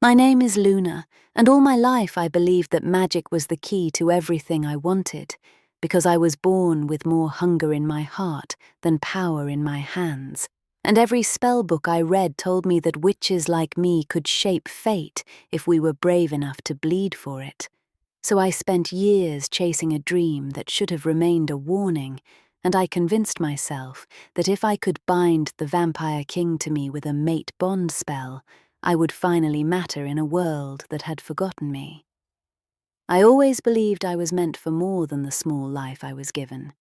My name is Luna, and all my life I believed that magic was the key to everything I wanted, because I was born with more hunger in my heart than power in my hands. And every spell book I read told me that witches like me could shape fate if we were brave enough to bleed for it. So I spent years chasing a dream that should have remained a warning, and I convinced myself that if I could bind the Vampire King to me with a mate bond spell, I would finally matter in a world that had forgotten me. I always believed I was meant for more than the small life I was given.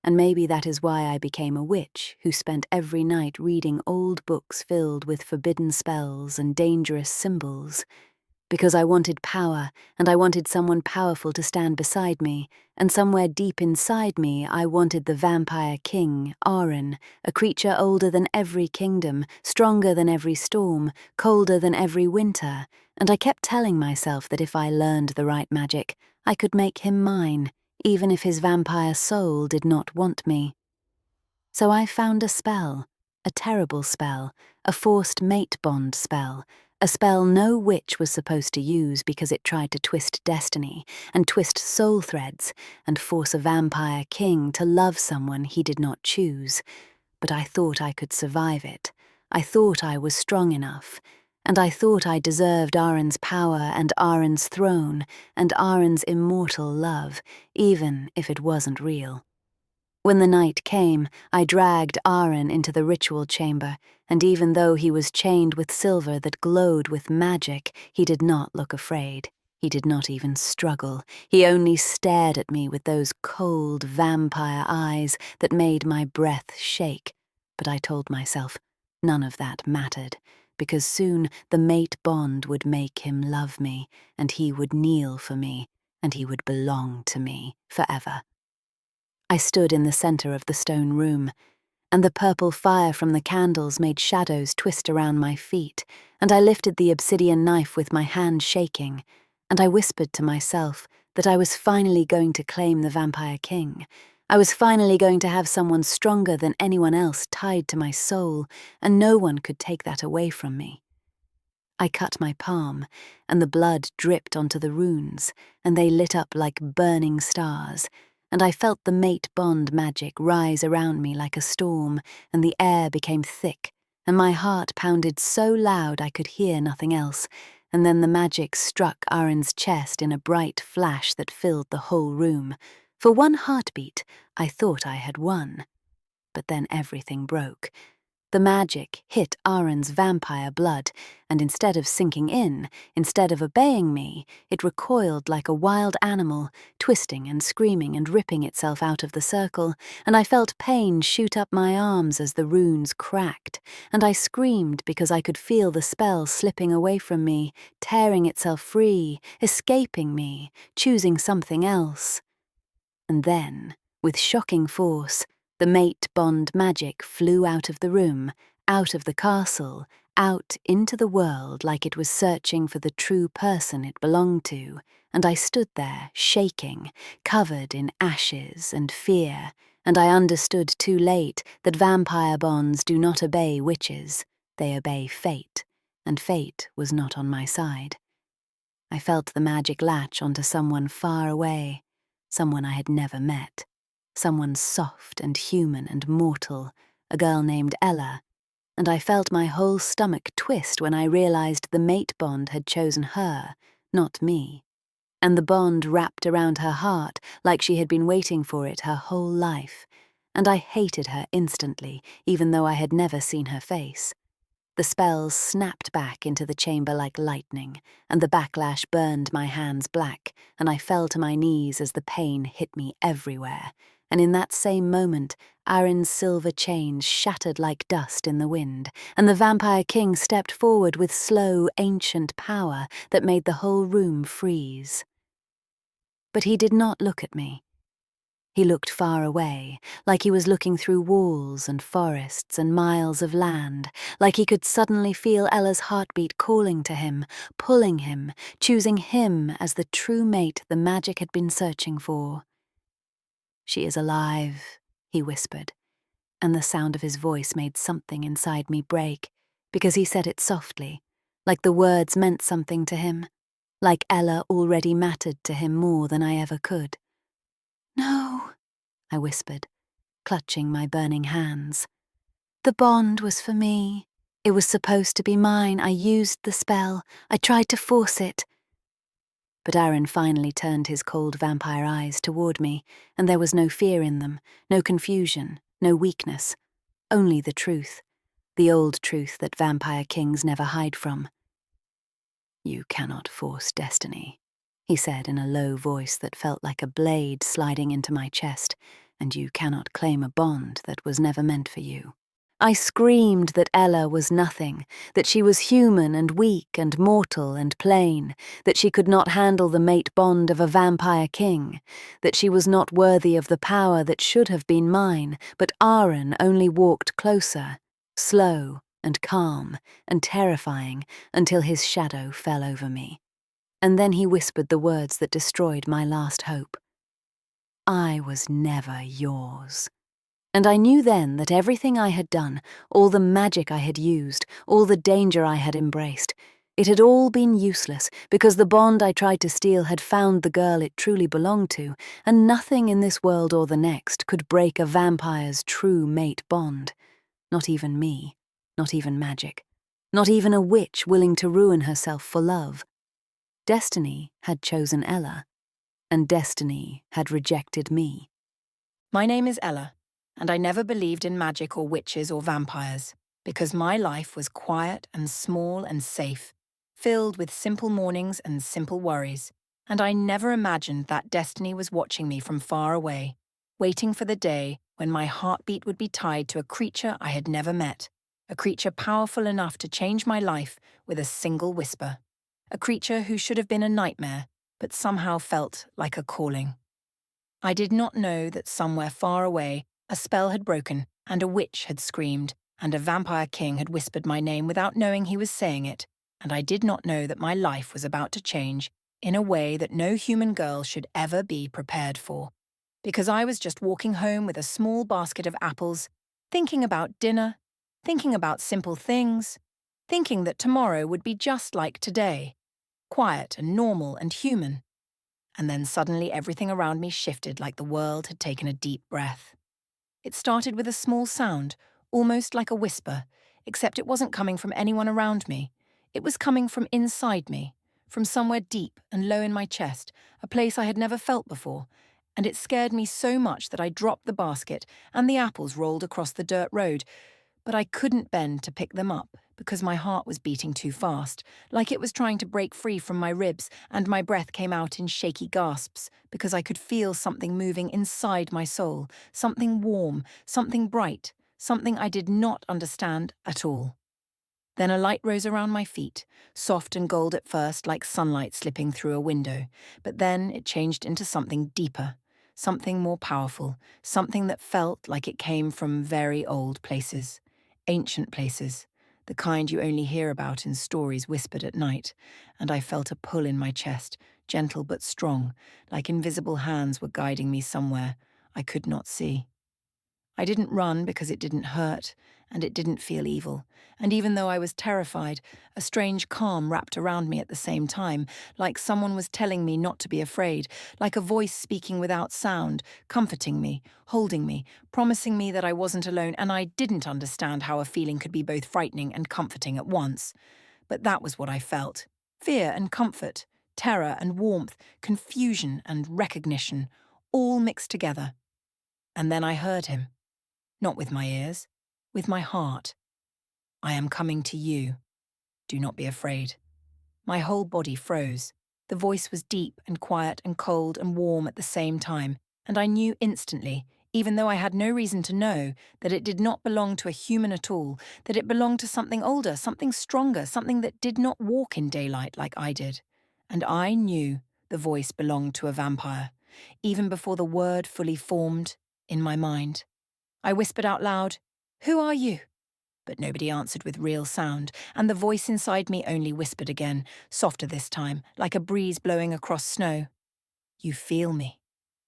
And maybe that is why I became a witch who spent every night reading old books filled with forbidden spells and dangerous symbols, because I wanted power, and I wanted someone powerful to stand beside me, and somewhere deep inside me I wanted the Vampire King, Aren, a creature older than every kingdom, stronger than every storm, colder than every winter, and I kept telling myself that if I learned the right magic, I could make him mine, even if his vampire soul did not want me. So I found a spell, a terrible spell, a forced mate bond spell, a spell no witch was supposed to use because it tried to twist destiny and twist soul threads and force a vampire king to love someone he did not choose. But I thought I could survive it. I thought I was strong enough. And I thought I deserved Aren's power and Aren's throne and Aren's immortal love, even if it wasn't real. When the night came, I dragged Aren into the ritual chamber, and even though he was chained with silver that glowed with magic, he did not look afraid. He did not even struggle. He only stared at me with those cold vampire eyes that made my breath shake. But I told myself, none of that mattered, because soon the mate bond would make him love me, and he would kneel for me, and he would belong to me forever. I stood in the center of the stone room, and the purple fire from the candles made shadows twist around my feet, and I lifted the obsidian knife with my hand shaking, and I whispered to myself that I was finally going to claim the Vampire King. I was finally going to have someone stronger than anyone else tied to my soul, and no one could take that away from me. I cut my palm, and the blood dripped onto the runes, and they lit up like burning stars, and I felt the mate bond magic rise around me like a storm, and the air became thick, and my heart pounded so loud I could hear nothing else, and then the magic struck Aren's chest in a bright flash that filled the whole room. For one heartbeat, I thought I had won. But then everything broke. The magic hit Aren's vampire blood, and instead of sinking in, instead of obeying me, it recoiled like a wild animal, twisting and screaming and ripping itself out of the circle, and I felt pain shoot up my arms as the runes cracked, and I screamed because I could feel the spell slipping away from me, tearing itself free, escaping me, choosing something else. And then, with shocking force, the mate bond magic flew out of the room, out of the castle, out into the world like it was searching for the true person it belonged to, and I stood there, shaking, covered in ashes and fear, and I understood too late that vampire bonds do not obey witches, they obey fate, and fate was not on my side. I felt the magic latch onto someone far away, someone I had never met. Someone soft and human and mortal, a girl named Ella, and I felt my whole stomach twist when I realized the mate bond had chosen her, not me, and the bond wrapped around her heart like she had been waiting for it her whole life, and I hated her instantly, even though I had never seen her face. The spells snapped back into the chamber like lightning, and the backlash burned my hands black, and I fell to my knees as the pain hit me everywhere. And in that same moment, Aaron's silver chains shattered like dust in the wind, and the Vampire King stepped forward with slow, ancient power that made the whole room freeze. But he did not look at me. He looked far away, like he was looking through walls and forests and miles of land, like he could suddenly feel Ella's heartbeat calling to him, pulling him, choosing him as the true mate the magic had been searching for. "She is alive," he whispered, and the sound of his voice made something inside me break, because he said it softly, like the words meant something to him, like Ella already mattered to him more than I ever could. "No," I whispered, clutching my burning hands. "The bond was for me. It was supposed to be mine. I used the spell. I tried to force it." But Aaron finally turned his cold vampire eyes toward me, and there was no fear in them, no confusion, no weakness, only the truth, the old truth that vampire kings never hide from. "You cannot force destiny," he said in a low voice that felt like a blade sliding into my chest, "and you cannot claim a bond that was never meant for you." I screamed that Ella was nothing, that she was human and weak and mortal and plain, that she could not handle the mate bond of a vampire king, that she was not worthy of the power that should have been mine, but Aarin only walked closer, slow and calm and terrifying until his shadow fell over me. And then he whispered the words that destroyed my last hope. "I was never yours." And I knew then that everything I had done, all the magic I had used, all the danger I had embraced, it had all been useless because the bond I tried to steal had found the girl it truly belonged to, and nothing in this world or the next could break a vampire's true mate bond. Not even me, not even magic, not even a witch willing to ruin herself for love. Destiny had chosen Ella, and destiny had rejected me. My name is Ella, and I never believed in magic or witches or vampires, because my life was quiet and small and safe, filled with simple mornings and simple worries, and I never imagined that destiny was watching me from far away, waiting for the day when my heartbeat would be tied to a creature I had never met, a creature powerful enough to change my life with a single whisper, a creature who should have been a nightmare, but somehow felt like a calling. I did not know that somewhere far away, a spell had broken, and a witch had screamed, and a vampire king had whispered my name without knowing he was saying it, and I did not know that my life was about to change in a way that no human girl should ever be prepared for. Because I was just walking home with a small basket of apples, thinking about dinner, thinking about simple things, thinking that tomorrow would be just like today, quiet and normal and human. And then suddenly everything around me shifted like the world had taken a deep breath. It started with a small sound, almost like a whisper, except it wasn't coming from anyone around me. It was coming from inside me, from somewhere deep and low in my chest, a place I had never felt before, and it scared me so much that I dropped the basket and the apples rolled across the dirt road, but I couldn't bend to pick them up because my heart was beating too fast, like it was trying to break free from my ribs, and my breath came out in shaky gasps because I could feel something moving inside my soul, something warm, something bright, something I did not understand at all. Then a light rose around my feet, soft and gold at first like sunlight slipping through a window, but then it changed into something deeper, something more powerful, something that felt like it came from very old places, ancient places, the kind you only hear about in stories whispered at night, and I felt a pull in my chest, gentle but strong, like invisible hands were guiding me somewhere I could not see. I didn't run because it didn't hurt, and it didn't feel evil, and even though I was terrified, a strange calm wrapped around me at the same time, like someone was telling me not to be afraid, like a voice speaking without sound, comforting me, holding me, promising me that I wasn't alone, and I didn't understand how a feeling could be both frightening and comforting at once. But that was what I felt. Fear and comfort, terror and warmth, confusion and recognition, all mixed together. And then I heard him. Not with my ears, with my heart. "I am coming to you. Do not be afraid." My whole body froze. The voice was deep and quiet and cold and warm at the same time, and I knew instantly, even though I had no reason to know, that it did not belong to a human at all, that it belonged to something older, something stronger, something that did not walk in daylight like I did. And I knew the voice belonged to a vampire, even before the word fully formed in my mind. I whispered out loud, "Who are you?" But nobody answered with real sound, and the voice inside me only whispered again, softer this time, like a breeze blowing across snow. "You feel me.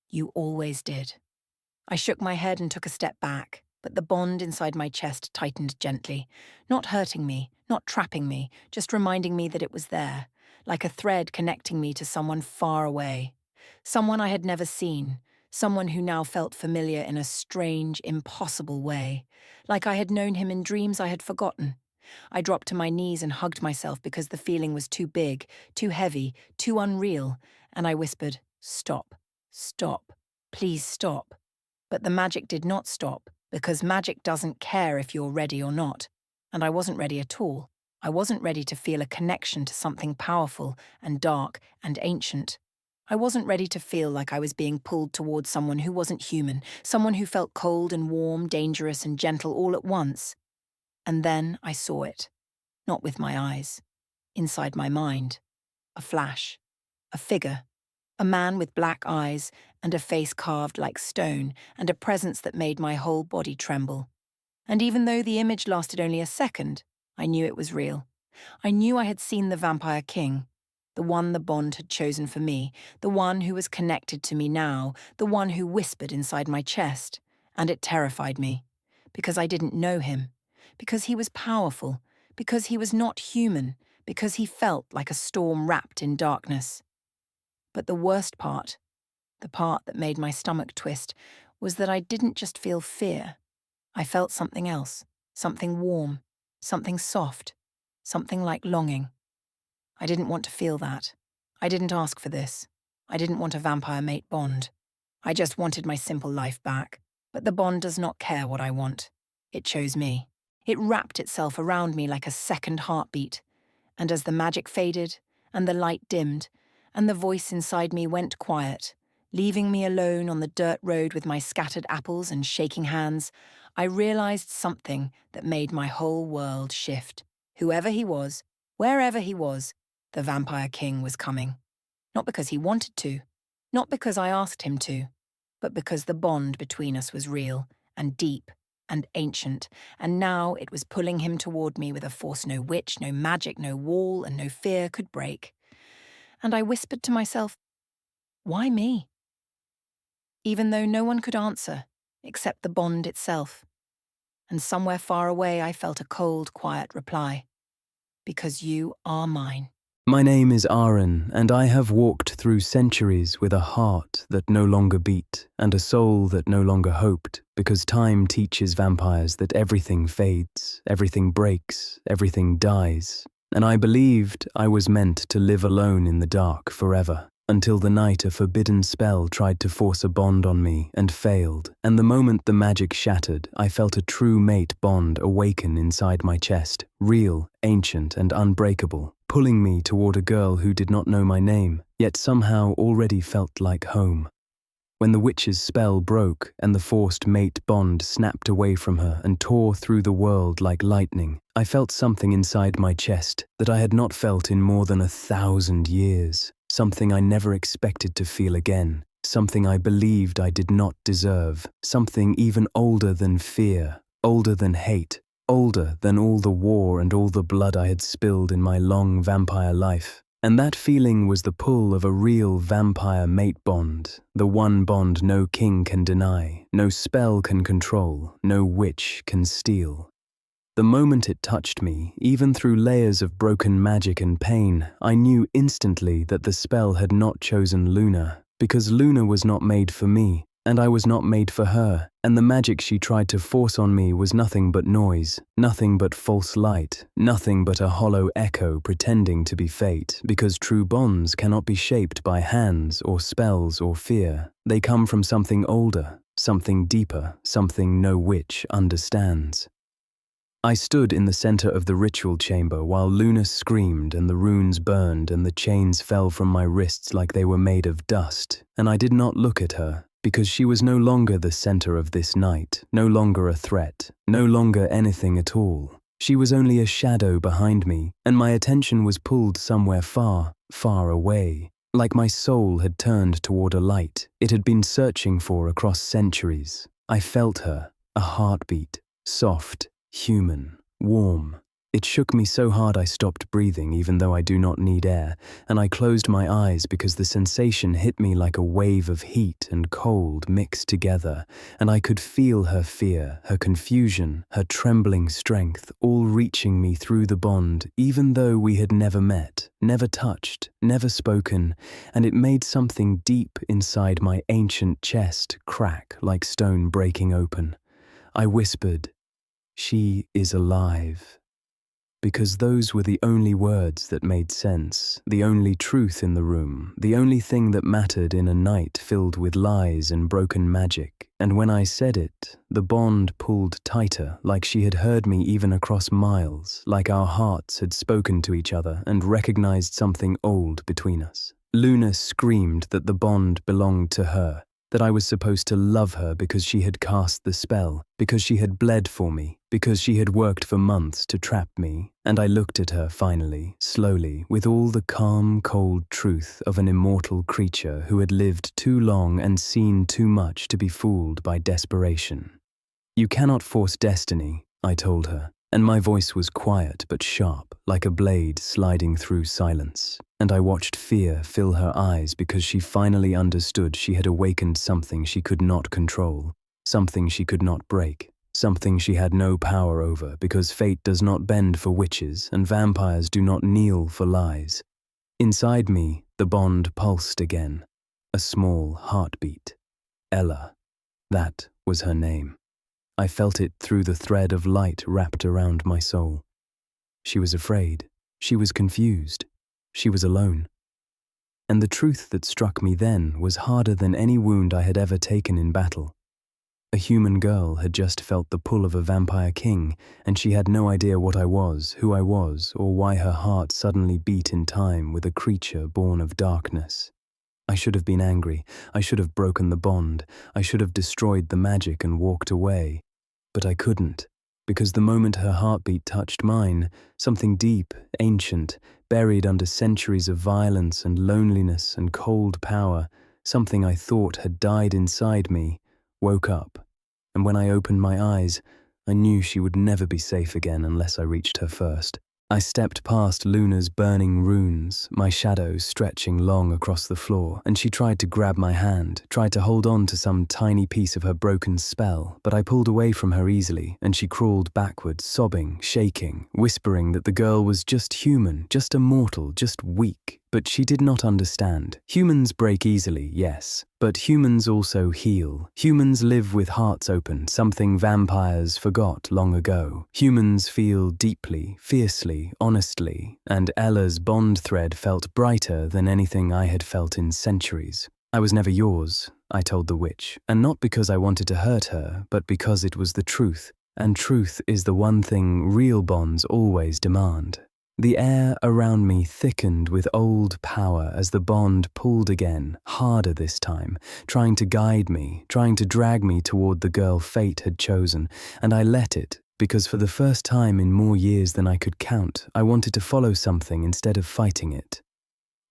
You always did." I shook my head and took a step back. But the bond inside my chest tightened gently, not hurting me, not trapping me, just reminding me that it was there, like a thread connecting me to someone far away. Someone I had never seen, someone who now felt familiar in a strange, impossible way, like I had known him in dreams I had forgotten. I dropped to my knees and hugged myself because the feeling was too big, too heavy, too unreal, and I whispered, "Stop, stop, please stop." But the magic did not stop, because magic doesn't care if you're ready or not. And I wasn't ready at all. I wasn't ready to feel a connection to something powerful and dark and ancient. I wasn't ready to feel like I was being pulled towards someone who wasn't human, someone who felt cold and warm, dangerous and gentle all at once. And then I saw it. Not with my eyes. Inside my mind. A flash. A figure. A man with black eyes and a face carved like stone and a presence that made my whole body tremble. And even though the image lasted only a second, I knew it was real. I knew I had seen the Vampire King, the one the bond had chosen for me, the one who was connected to me now, the one who whispered inside my chest. And it terrified me, because I didn't know him, because he was powerful, because he was not human, because he felt like a storm wrapped in darkness. But the worst part, the part that made my stomach twist, was that I didn't just feel fear. I felt something else, something warm, something soft, something like longing. I didn't want to feel that. I didn't ask for this. I didn't want a vampire mate bond. I just wanted my simple life back. But the bond does not care what I want. It chose me. It wrapped itself around me like a second heartbeat. And as the magic faded, and the light dimmed, and the voice inside me went quiet, leaving me alone on the dirt road with my scattered apples and shaking hands, I realized something that made my whole world shift. Whoever he was, wherever he was, the Vampire King was coming. Not because he wanted to, not because I asked him to, but because the bond between us was real and deep and ancient, and now it was pulling him toward me with a force no witch, no magic, no wall, and no fear could break. And I whispered to myself, why me? Even though no one could answer, except the bond itself. And somewhere far away I felt a cold, quiet reply. Because you are mine. My name is Aren, and I have walked through centuries with a heart that no longer beat and a soul that no longer hoped, because time teaches vampires that everything fades, everything breaks, everything dies. And I believed I was meant to live alone in the dark forever, until the night a forbidden spell tried to force a bond on me and failed, and the moment the magic shattered, I felt a true mate bond awaken inside my chest, real, ancient, and unbreakable, pulling me toward a girl who did not know my name, yet somehow already felt like home. When the witch's spell broke and the forced mate bond snapped away from her and tore through the world like lightning, I felt something inside my chest that I had not felt in more than 1,000 years, something I never expected to feel again, something I believed I did not deserve, something even older than fear, older than hate, older than all the war and all the blood I had spilled in my long vampire life. And that feeling was the pull of a real vampire mate bond, the one bond no king can deny, no spell can control, no witch can steal. The moment it touched me, even through layers of broken magic and pain, I knew instantly that the spell had not chosen Luna, because Luna was not made for me, and I was not made for her, and the magic she tried to force on me was nothing but noise, nothing but false light, nothing but a hollow echo pretending to be fate, because true bonds cannot be shaped by hands or spells or fear. They come from something older, something deeper, something no witch understands. I stood in the center of the ritual chamber while Luna screamed and the runes burned and the chains fell from my wrists like they were made of dust, and I did not look at her, because she was no longer the center of this night, no longer a threat, no longer anything at all. She was only a shadow behind me, and my attention was pulled somewhere far, far away, like my soul had turned toward a light it had been searching for across centuries. I felt her, a heartbeat, soft, human, warm, It shook me so hard I stopped breathing even though I do not need air, and I closed my eyes because the sensation hit me like a wave of heat and cold mixed together, and I could feel her fear, her confusion, her trembling strength all reaching me through the bond even though we had never met, never touched, never spoken, and it made something deep inside my ancient chest crack like stone breaking open. I whispered, "She is alive." Because those were the only words that made sense, the only truth in the room, the only thing that mattered in a night filled with lies and broken magic. And when I said it, the bond pulled tighter, like she had heard me even across miles, like our hearts had spoken to each other and recognized something old between us. Luna screamed that the bond belonged to her, that I was supposed to love her because she had cast the spell, because she had bled for me, because she had worked for months to trap me, and I looked at her finally, slowly, with all the calm, cold truth of an immortal creature who had lived too long and seen too much to be fooled by desperation. "You cannot force destiny," I told her, and my voice was quiet but sharp, like a blade sliding through silence. And I watched fear fill her eyes because she finally understood she had awakened something she could not control, something she could not break, something she had no power over because fate does not bend for witches and vampires do not kneel for lies. Inside me, the bond pulsed again, a small heartbeat. Ella, that was her name. I felt it through the thread of light wrapped around my soul. She was afraid. She was confused. She was alone. And the truth that struck me then was harder than any wound I had ever taken in battle. A human girl had just felt the pull of a vampire king, and she had no idea what I was, who I was, or why her heart suddenly beat in time with a creature born of darkness. I should have been angry. I should have broken the bond. I should have destroyed the magic and walked away. But I couldn't, because the moment her heartbeat touched mine, something deep, ancient, buried under centuries of violence and loneliness and cold power, something I thought had died inside me, woke up. And when I opened my eyes, I knew she would never be safe again unless I reached her first. I stepped past Luna's burning runes, my shadow stretching long across the floor, and she tried to grab my hand, tried to hold on to some tiny piece of her broken spell, but I pulled away from her easily, and she crawled backwards, sobbing, shaking, whispering that the girl was just human, just a mortal, just weak. But she did not understand. Humans break easily, yes, but humans also heal. Humans live with hearts open, something vampires forgot long ago. Humans feel deeply, fiercely, honestly, and Ella's bond thread felt brighter than anything I had felt in centuries. "I was never yours," I told the witch, and not because I wanted to hurt her, but because it was the truth, and truth is the one thing real bonds always demand. The air around me thickened with old power as the bond pulled again, harder this time, trying to guide me, trying to drag me toward the girl fate had chosen, and I let it, because for the first time in more years than I could count, I wanted to follow something instead of fighting it.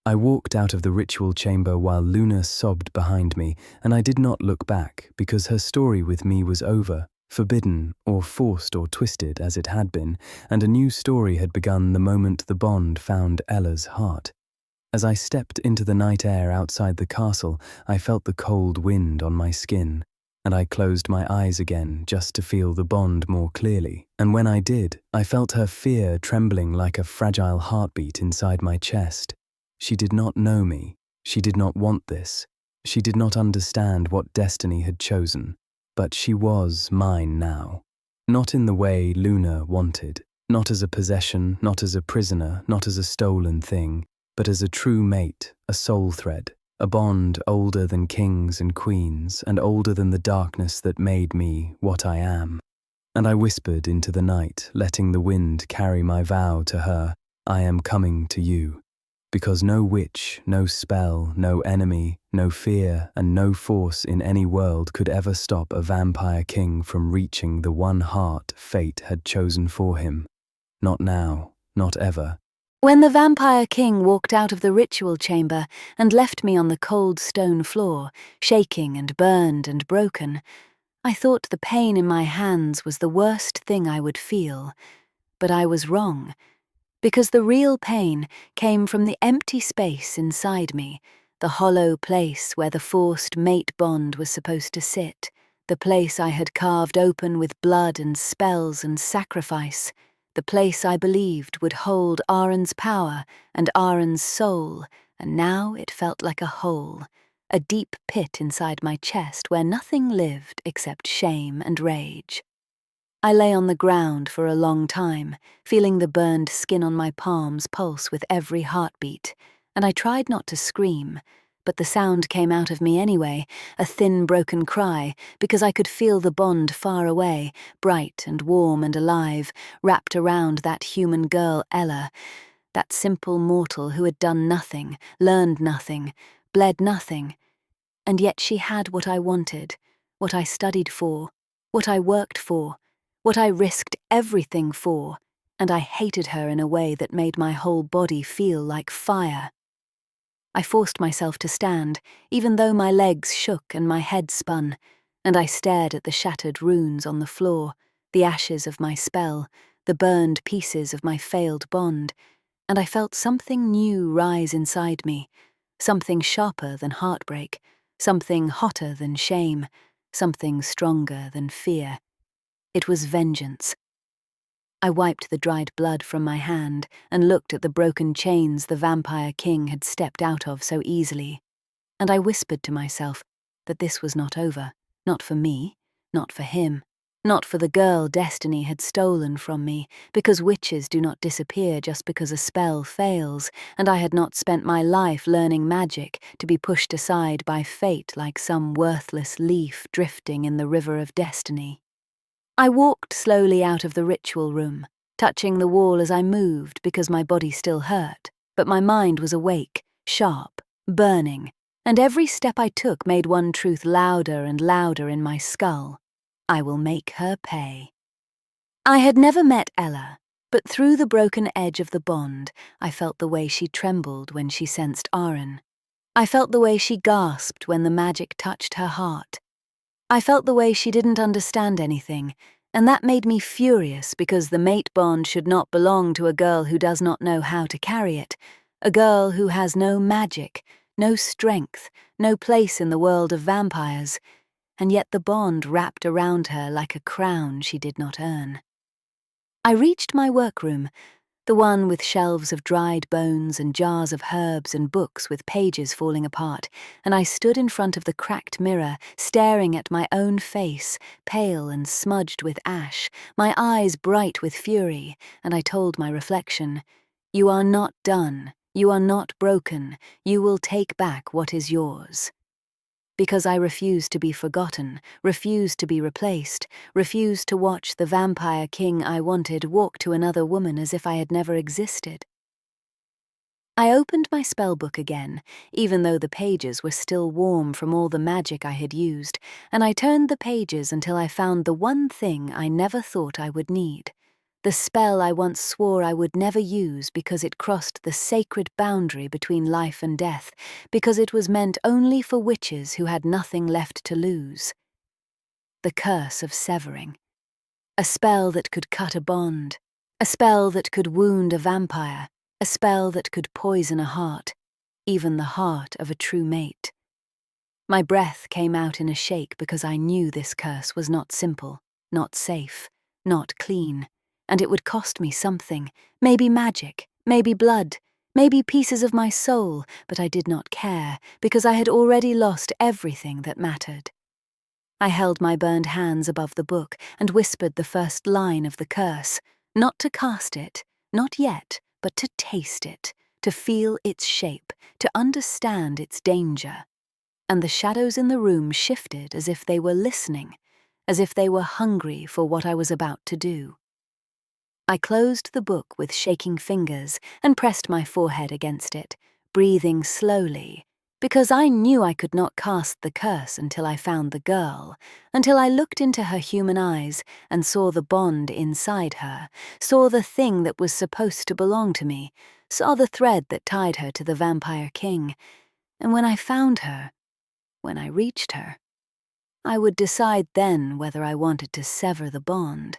I walked out of the ritual chamber while Luna sobbed behind me, and I did not look back, because her story with me was over. Forbidden, or forced or twisted as it had been, and a new story had begun the moment the bond found Ella's heart. As I stepped into the night air outside the castle, I felt the cold wind on my skin, and I closed my eyes again just to feel the bond more clearly. And when I did, I felt her fear trembling like a fragile heartbeat inside my chest. She did not know me. She did not want this. She did not understand what destiny had chosen. But she was mine now. Not in the way Luna wanted, not as a possession, not as a prisoner, not as a stolen thing, but as a true mate, a soul thread, a bond older than kings and queens, and older than the darkness that made me what I am. And I whispered into the night, letting the wind carry my vow to her, "I am coming to you." Because no witch, no spell, no enemy, no fear, and no force in any world could ever stop a vampire king from reaching the one heart fate had chosen for him. Not now, not ever. When the vampire king walked out of the ritual chamber and left me on the cold stone floor, shaking and burned and broken, I thought the pain in my hands was the worst thing I would feel. But I was wrong, because the real pain came from the empty space inside me, the hollow place where the forced mate bond was supposed to sit, the place I had carved open with blood and spells and sacrifice, the place I believed would hold Aren's power and Aren's soul, and now it felt like a hole, a deep pit inside my chest where nothing lived except shame and rage. I lay on the ground for a long time, feeling the burned skin on my palms pulse with every heartbeat, and I tried not to scream, but the sound came out of me anyway, a thin broken cry, because I could feel the bond far away, bright and warm and alive, wrapped around that human girl Ella, that simple mortal who had done nothing, learned nothing, bled nothing, and yet she had what I wanted, what I studied for, what I worked for, what I risked everything for, and I hated her in a way that made my whole body feel like fire. I forced myself to stand, even though my legs shook and my head spun, and I stared at the shattered runes on the floor, the ashes of my spell, the burned pieces of my failed bond, and I felt something new rise inside me, something sharper than heartbreak, something hotter than shame, something stronger than fear. It was vengeance. I wiped the dried blood from my hand and looked at the broken chains the vampire king had stepped out of so easily, and I whispered to myself that this was not over, not for me, not for him, not for the girl destiny had stolen from me, because witches do not disappear just because a spell fails, and I had not spent my life learning magic to be pushed aside by fate like some worthless leaf drifting in the river of destiny. I walked slowly out of the ritual room, touching the wall as I moved because my body still hurt, but my mind was awake, sharp, burning, and every step I took made one truth louder and louder in my skull. I will make her pay. I had never met Ella, but through the broken edge of the bond, I felt the way she trembled when she sensed Aarin. I felt the way she gasped when the magic touched her heart. I felt the way she didn't understand anything, and that made me furious because the mate bond should not belong to a girl who does not know how to carry it, a girl who has no magic, no strength, no place in the world of vampires, and yet the bond wrapped around her like a crown she did not earn. I reached my workroom, the one with shelves of dried bones and jars of herbs and books with pages falling apart, and I stood in front of the cracked mirror, staring at my own face, pale and smudged with ash, my eyes bright with fury, and I told my reflection, "You are not done, you are not broken, you will take back what is yours." Because I refused to be forgotten, refused to be replaced, refused to watch the vampire king I wanted walk to another woman as if I had never existed. I opened my spellbook again, even though the pages were still warm from all the magic I had used, and I turned the pages until I found the one thing I never thought I would need. The spell I once swore I would never use because it crossed the sacred boundary between life and death, because it was meant only for witches who had nothing left to lose. The curse of severing. A spell that could cut a bond. A spell that could wound a vampire. A spell that could poison a heart, even the heart of a true mate. My breath came out in a shake because I knew this curse was not simple, not safe, not clean. And it would cost me something, maybe magic, maybe blood, maybe pieces of my soul, but I did not care, because I had already lost everything that mattered. I held my burned hands above the book and whispered the first line of the curse, not to cast it, not yet, but to taste it, to feel its shape, to understand its danger. And the shadows in the room shifted as if they were listening, as if they were hungry for what I was about to do. I closed the book with shaking fingers and pressed my forehead against it, breathing slowly, because I knew I could not cast the curse until I found the girl, until I looked into her human eyes and saw the bond inside her, saw the thing that was supposed to belong to me, saw the thread that tied her to the vampire king. And when I found her, when I reached her, I would decide then whether I wanted to sever the bond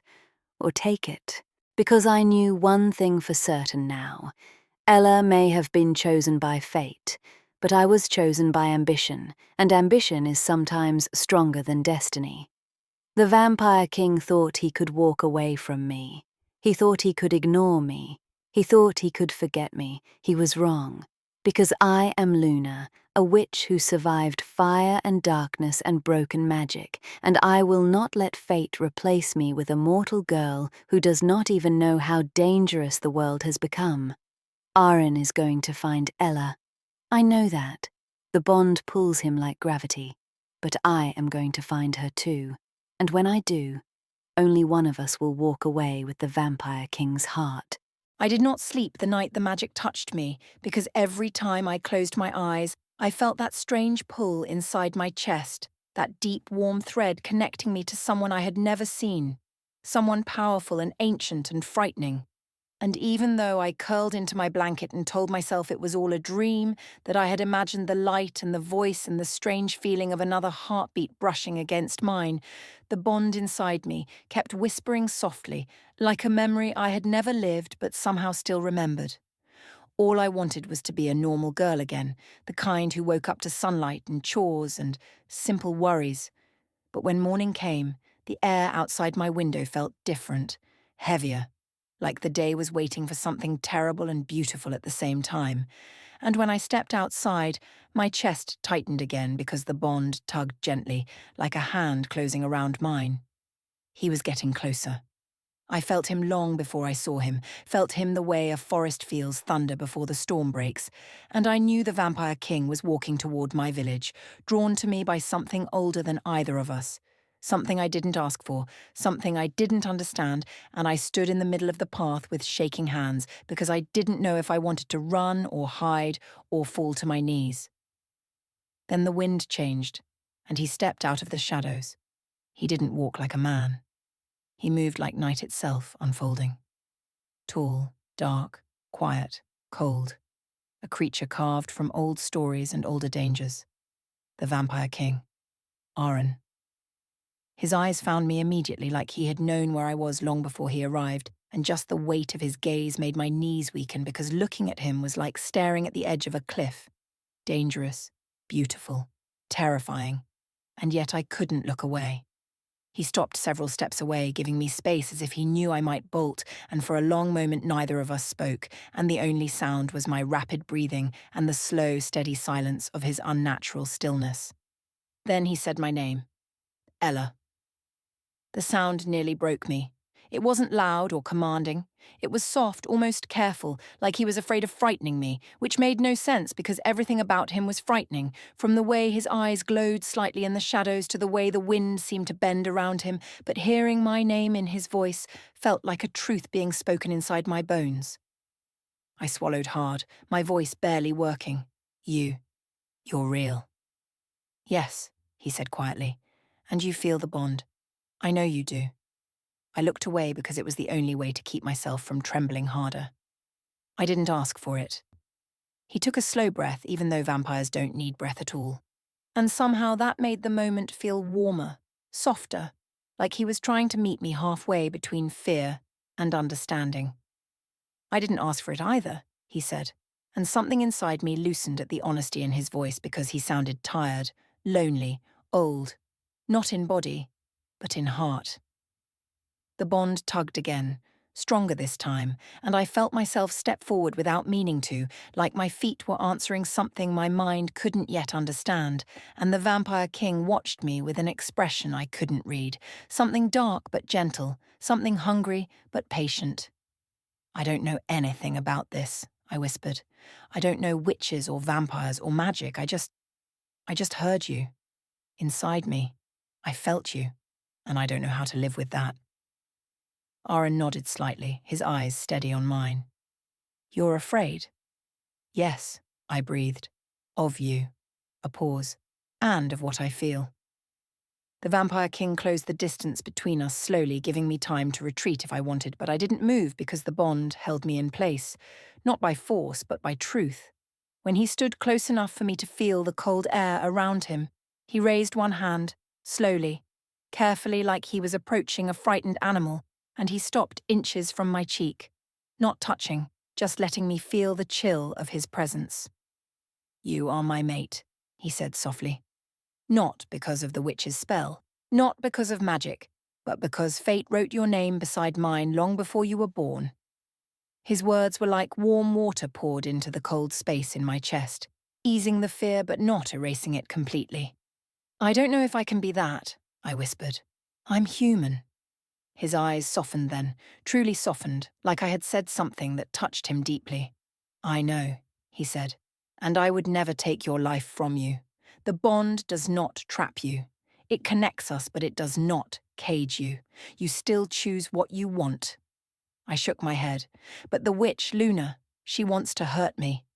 or take it, because I knew one thing for certain now. Ella may have been chosen by fate, but I was chosen by ambition, and ambition is sometimes stronger than destiny. The Vampire King thought he could walk away from me. He thought he could ignore me. He thought he could forget me. He was wrong, because I am Luna, a witch who survived fire and darkness and broken magic, and I will not let fate replace me with a mortal girl who does not even know how dangerous the world has become. Aren is going to find Ella. I know that. The bond pulls him like gravity. But I am going to find her too. And when I do, only one of us will walk away with the Vampire King's heart. I did not sleep the night the magic touched me, because every time I closed my eyes, I felt that strange pull inside my chest, that deep, warm thread connecting me to someone I had never seen, someone powerful and ancient and frightening. And even though I curled into my blanket and told myself it was all a dream, that I had imagined the light and the voice and the strange feeling of another heartbeat brushing against mine, the bond inside me kept whispering softly, like a memory I had never lived but somehow still remembered. All I wanted was to be a normal girl again, the kind who woke up to sunlight and chores and simple worries. But when morning came, the air outside my window felt different, heavier, like the day was waiting for something terrible and beautiful at the same time. And when I stepped outside, my chest tightened again because the bond tugged gently, like a hand closing around mine. He was getting closer. I felt him long before I saw him, felt him the way a forest feels thunder before the storm breaks, and I knew the Vampire King was walking toward my village, drawn to me by something older than either of us. Something I didn't ask for, something I didn't understand, and I stood in the middle of the path with shaking hands because I didn't know if I wanted to run or hide or fall to my knees. Then the wind changed, and he stepped out of the shadows. He didn't walk like a man. He moved like night itself unfolding. Tall, dark, quiet, cold. A creature carved from old stories and older dangers. The Vampire King, Aarin. His eyes found me immediately, like he had known where I was long before he arrived, and just the weight of his gaze made my knees weaken because looking at him was like staring at the edge of a cliff. Dangerous, beautiful, terrifying, and yet I couldn't look away. He stopped several steps away, giving me space as if he knew I might bolt, and for a long moment neither of us spoke, and the only sound was my rapid breathing and the slow, steady silence of his unnatural stillness. Then he said my name. Ella. The sound nearly broke me. It wasn't loud or commanding. It was soft, almost careful, like he was afraid of frightening me, which made no sense because everything about him was frightening, from the way his eyes glowed slightly in the shadows to the way the wind seemed to bend around him, but hearing my name in his voice felt like a truth being spoken inside my bones. I swallowed hard, my voice barely working. You're real. Yes, he said quietly, and you feel the bond. I know you do. I looked away because it was the only way to keep myself from trembling harder. I didn't ask for it. He took a slow breath, even though vampires don't need breath at all. And somehow that made the moment feel warmer, softer, like he was trying to meet me halfway between fear and understanding. I didn't ask for it either, he said, and something inside me loosened at the honesty in his voice because he sounded tired, lonely, old, not in body, but in heart. The bond tugged again, stronger this time, and I felt myself step forward without meaning to, like my feet were answering something my mind couldn't yet understand, and the Vampire King watched me with an expression I couldn't read, something dark but gentle, something hungry but patient. I don't know anything about this, I whispered. I don't know witches or vampires or magic, I just heard you. Inside me, I felt you, and I don't know how to live with that. Aaron nodded slightly, his eyes steady on mine. You're afraid? Yes, I breathed. Of you. A pause. And of what I feel. The Vampire King closed the distance between us slowly, giving me time to retreat if I wanted, but I didn't move because the bond held me in place, not by force, but by truth. When he stood close enough for me to feel the cold air around him, he raised one hand, slowly, carefully like he was approaching a frightened animal, and he stopped inches from my cheek, not touching, just letting me feel the chill of his presence. "You are my mate," he said softly. "Not because of the witch's spell, not because of magic, but because fate wrote your name beside mine long before you were born." His words were like warm water poured into the cold space in my chest, easing the fear but not erasing it completely. "I don't know if I can be that," I whispered. "I'm human." His eyes softened then, truly softened, like I had said something that touched him deeply. "I know," he said, "and I would never take your life from you. The bond does not trap you. It connects us, but it does not cage you. You still choose what you want." I shook my head. "But the witch, Luna, she wants to hurt me."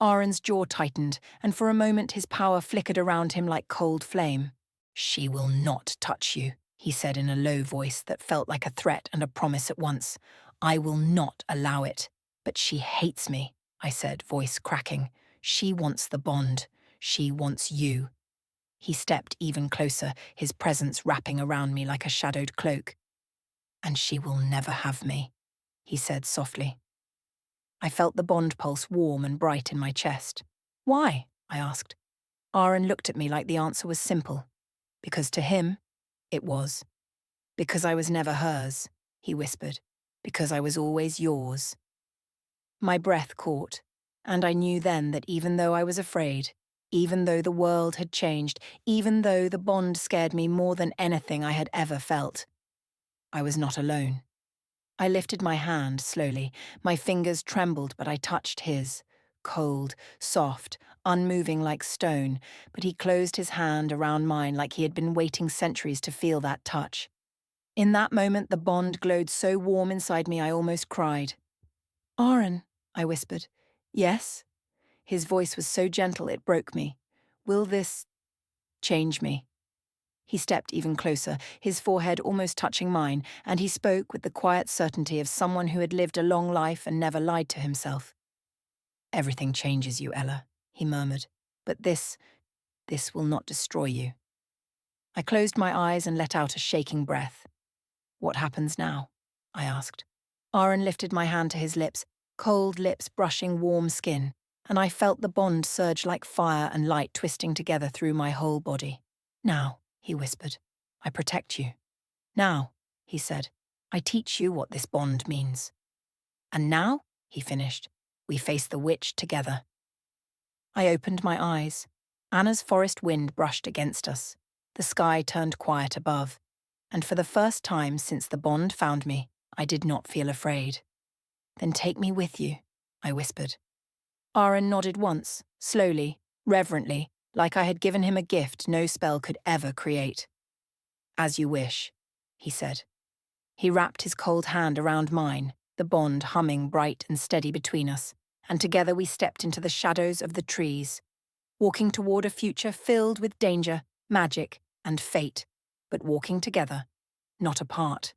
Aaron's jaw tightened, and for a moment his power flickered around him like cold flame. "She will not touch you," he said in a low voice that felt like a threat and a promise at once. "I will not allow it." "But she hates me," I said, voice cracking. "She wants the bond. She wants you." He stepped even closer, his presence wrapping around me like a shadowed cloak. "And she will never have me," he said softly. I felt the bond pulse warm and bright in my chest. "Why?" I asked. Aaron looked at me like the answer was simple. Because to him, it was. "Because I was never hers," he whispered. "Because I was always yours." My breath caught, and I knew then that even though I was afraid, even though the world had changed, even though the bond scared me more than anything I had ever felt, I was not alone. I lifted my hand slowly. My fingers trembled, but I touched his. Cold, soft, unmoving like stone, but he closed his hand around mine like he had been waiting centuries to feel that touch. In that moment, the bond glowed so warm inside me I almost cried. "Aaron," I whispered. "Yes?" His voice was so gentle it broke me. "Will this change me?" He stepped even closer, his forehead almost touching mine, and he spoke with the quiet certainty of someone who had lived a long life and never lied to himself. "Everything changes you, Ella," he murmured, "but this will not destroy you." I closed my eyes and let out a shaking breath. "What happens now?" I asked. Aaron lifted my hand to his lips, cold lips brushing warm skin, and I felt the bond surge like fire and light twisting together through my whole body. "Now," he whispered, "I protect you." "Now," he said, "I teach you what this bond means." "And now," he finished, "we face the witch together." I opened my eyes. Anna's forest wind brushed against us. The sky turned quiet above, and for the first time since the bond found me, I did not feel afraid. "Then take me with you," I whispered. Aaron nodded once, slowly, reverently, like I had given him a gift no spell could ever create. "As you wish," he said. He wrapped his cold hand around mine, the bond humming bright and steady between us, and together we stepped into the shadows of the trees, walking toward a future filled with danger, magic, and fate, but walking together, not apart.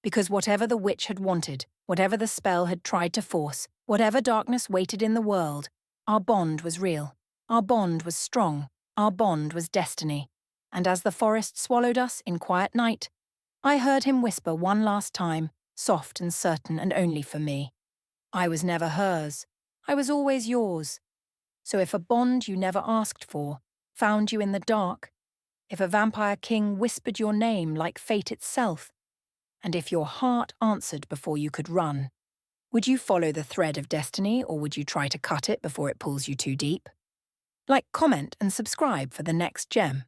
Because whatever the witch had wanted, whatever the spell had tried to force, whatever darkness waited in the world, our bond was real, our bond was strong, our bond was destiny. And as the forest swallowed us in quiet night, I heard him whisper one last time, soft and certain and only for me. "I was never hers. I was always yours. So if a bond you never asked for found you in the dark, if a vampire king whispered your name like fate itself, and if your heart answered before you could run, would you follow the thread of destiny or would you try to cut it before it pulls you too deep?" Like, comment and subscribe for the next gem.